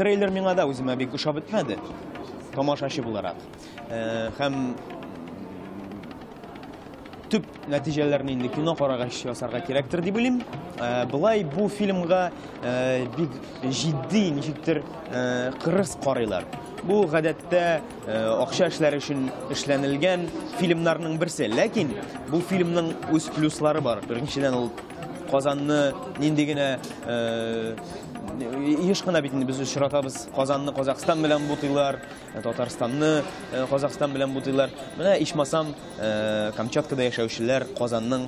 трейлер миңа да үземә бик ошап бетмәде. Тамашачы буларак. Һәм төп нәтиҗәләрне инде кино карагач ясарга кирәктер дип уйлыйм. Булай бу фильмга бик җитди ничектер кырыс карыйлар. Бу гадәттә акча эшләре өчен эшләнелгән фильмнарның берсе. Ләкин бу фильмның үз плюслары бар. Беренчедән ул Казанны нинди генә еш кына бит инде без очратабыз. Казанны Казакстан белән бутыйлар, Татарстанны Казакстан белән бутыйлар. Менә ичмасам Камчаткада яшәүчеләр Казанның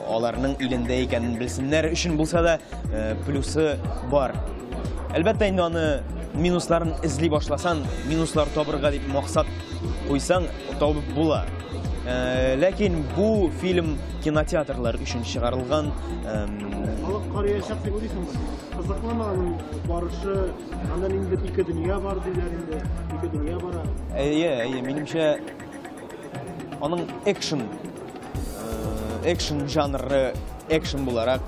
аларның илендә икәнен белсеннәр өчен булса да плюсы бар. Әлбәттә инде аны минусларын эзли башласан, минуслар табырга дип максат куйсаң, табып була. Ләкин бу фильм кинотеатрлар өчен чыгарылган. Халык карыячак дип уйлыйсыңбы? Кызыкламаның барышы, андан инде ике дөнья бар диләр инде, ике дөнья бара. Минемчә аның экшен жанры, экшен буларак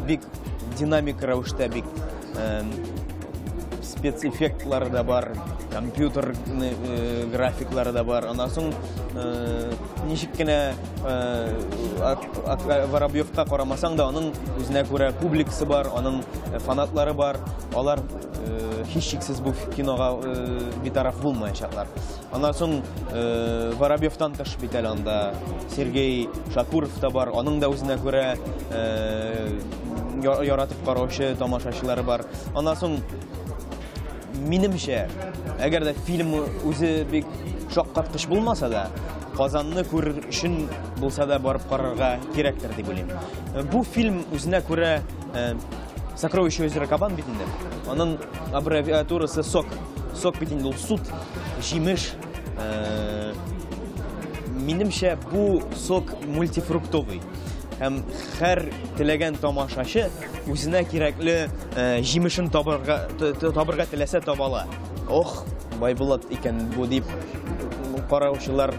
бик динамик рәвештә, бик спецэффектлары да бар, компьютер графиклары да бар. Аннан соң ничек кенә Воробьевка карамасаң да, аның үзенә күрә публикасы бар, аның фанатлары бар. Алар һичшиксез бу кинога битараф булмаячаклар. Аннан соң Воробьевтан тыш бит әле анда Сергей Шакуров та бар, аның да үзенә күрә яратып караучы тамашачылары бар. Аннан соң минемчә, әгәр дә фильм үзе бик шаккаткыч булмаса да, Казанны күрер өчен булса да барып карарга кирәктер дип уйлыйм. Бу фильм үзенә күрә Сокровище озера Кабан бит инде. Аның аббревиатурасы СОК. СОК бит инде ул суд, җимеш. Минемчә, бу СОК мультифруктовый. Һәм һәр теләгән тамашачы үзенә кирәкле җимешен табырга теләсә табала. Ох, Байбулат икән бу дип караучылар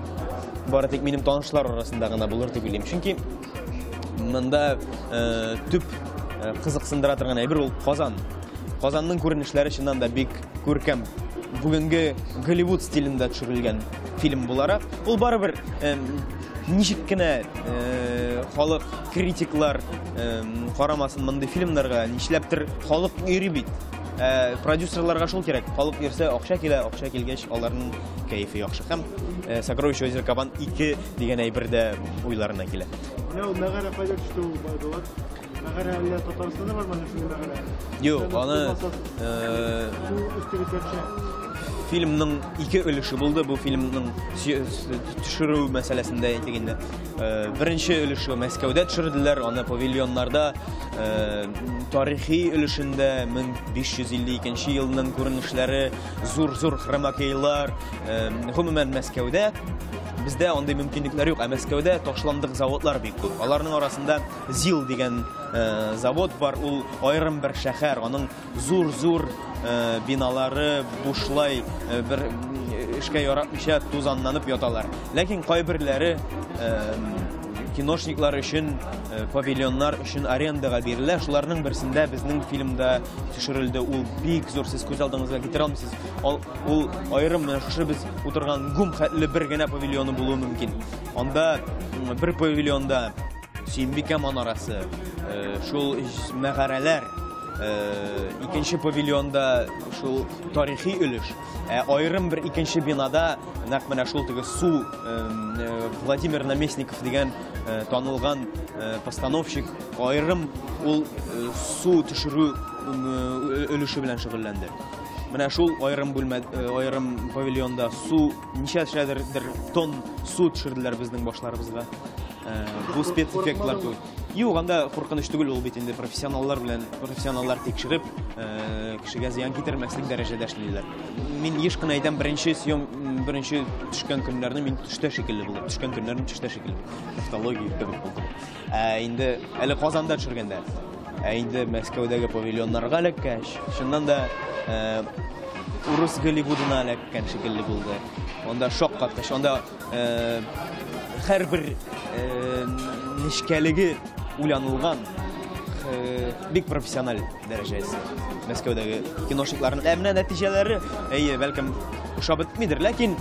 бары тик минем танышлар арасында гына булыр дип уйлыйм. Чөнки монда төп кызыксындыра торган әйбер ул Казан. Казанның күренешләре чыннан да бик күркәм. Бүгенге Голливуд стилендә төшерелгән фильм буларак, ул барыбер ничек кенә халык критиклар карамасын мондый фильмнарга, нишләптер халык йөри бит. Продюсерларга шул кирәк. Халык йөрсә, акча килә, акча килгәч, аларның кайфы яхшы. Һәм Сокровище озера Кабан 2 дигән әйбер дә уйларына килә. Менә ул мәгәрә кайда төште ул Байбулат? Мәгәрә әллә Татарстанда бармы шундый мәгәрә? Юк, аны фильмның 2 өлеше булды. Бу фильмның төшерү мәсьәләсендә әйтгәндә, беренче өлеше Мәскәүдә төшерделәр, аны павильоннарда, тарихи өлешендә 1552 елның күренешләре, зур хромакейлар, гомумән Мәскәүдә бездә андый мөмкинлекләр юк, ә Мәскәүдә ташландык заводлар бик күп. Аларның арасында ЗИЛ дигән завод бар, ул аерым бер шәһәр, аның зур биналары бушлай бер эшкә яратмыйча тузанланып яталар. Ләкин кайберләре киношниклар өчен, павильоннар өчен арендага бирелә. Шуларның берсендә безнең фильмда төшерелде. Ул бик зур, сез күз алдыңызга китерә алмыйсыз. Ул аерым шушы без утырган гүм хәтле бер генә павильоны булуы мөмкин. Анда бер павильонда Сөембикә манарасы, шул мәгәрәләр, икенче павильонда шул тарихи өлеш, аерым бер икенче бинада нәкъ менә шул теге су, Владимир Наместников дигән танылган постановщик, аерым ул су төшерү өлеше белән шөгыльләнде. Менә шул аерым павильонда су, ничәдер тонн су төшерделәр безнең башларыбызга. Бу спецэффектлар түгел. Юк, анда куркыныч түгел, ул бит инде профессионаллар тикшереп, кешегә зыян китермәслек дәрәҗәдә эшлиләр. Мин еш кына әйтәм, беренче төшкән көннәрне мин төштә шикелле булды. Төшкән көннәрне төштә шикелле. Автология кебек булды. Инде әле Казанда төшергәндә, инде Мәскәүдәге павильоннарга эләккәч, шуннан да урыс Голливудына эләккән шикелле булды. Анда шок каткач, анда һәрбер нишкәлеге уйланылган, bik profesyonel derecesi. Мәскәүдәге киношникларның әмнә нәтиҗәләре бәлкем ошап бетмидер, ләкин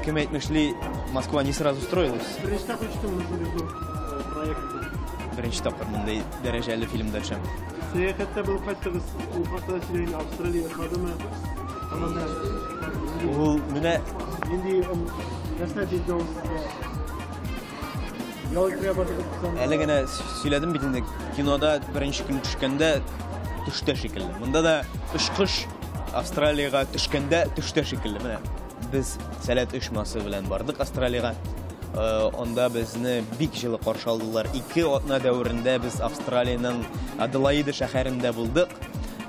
кем әйтмешли, Москва не сразу строилась. Беренче тапкыр төштем шундый проектта. Беренче тапкыр мондай дәрәҗәле фильмда төшәм. Сәяхәттә булып кайттыгыз, ул хакта сөйләйин, Австралия кадымы. Аннан Ул менә инде нәрсә дип ял итәргә бардыгыз. әле генә сөйләдем бит инде, кинода беренче көн төшкәндә төштә шикелле. Монда да очкыш Австралиягә төшкәндә төштә шикелле. Менә без сәләт оешмасы белән бардык Австралиягә. Онда безне бик җылы каршы алдылар. 2 атна дәверендә без Австралиянең Аделаида шәһәрендә булдык.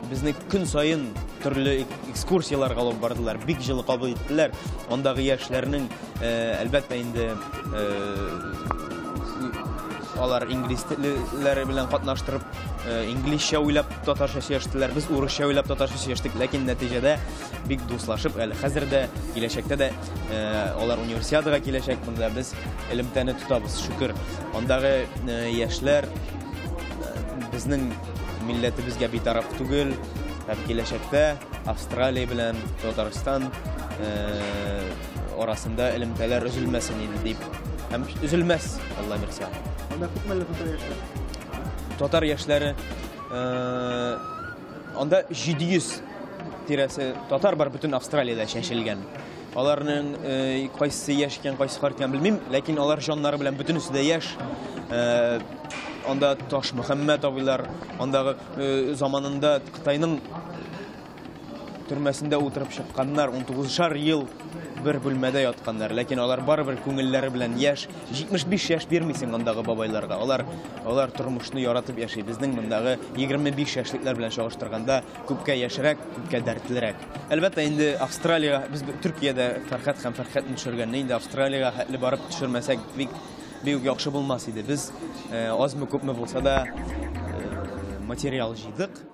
Безне көн сайын төрле экскурсияларга алып бардылар. Бик җылы кабул иттеләр. Ондагы яшьләрнең әлбәттә инде алар инглиз телләре белән катнаштырып, инглизчә уйлап татарча сөйләштеләр. Без урысча уйлап татарча сөйләштек, ләкин нәтиҗәдә бик дуслашып, әле хәзер дә, киләчәктә дә алар универсиадага киләчәк, монда без элемтәне тотабыз, шөкер. Ондагы яшьләр безнең милләтебезгә битараф түгел, һәм киләчәктә Австралия белән Татарстан арасында элемтәләр өзелмәсен инде дип. Һәм üzülмәс, Алла бирсә. Анда күпмәле татар яшьләр? Татар яшьләре анда 700 тирәсе татар бар бөтен Австралиядә чәчелгән. Аларның кайсы яшь икән, кайсы хар икән белмим, ләкин алар җаннары белән бөтенесе дә яшь. Анда Таш Мөхәммәд абыйлар, андагы заманында Кытайның төрмәсендә утырып чыкканнар, 19 ел бер бүлмәдә ятканнар, ләкин алар барыбер күңелләре белән яшь, 75 яшь бирмисең андагы бабайларга. Алар тормышны яратып яши. Безнең мондагы 25 яшьлекләр белән чагыштырганда күпкә яшьрәк, күпкә дәртлерәк. Әлбәттә инде Австралия, biz Төркиядә Фәрхәт һәм Фәрхәтне төшергәнне, инде Австралиягә хәтле барып төшермәсәк бик яхшы булмас иде. Без азмы күпме булса да материал җыйдык.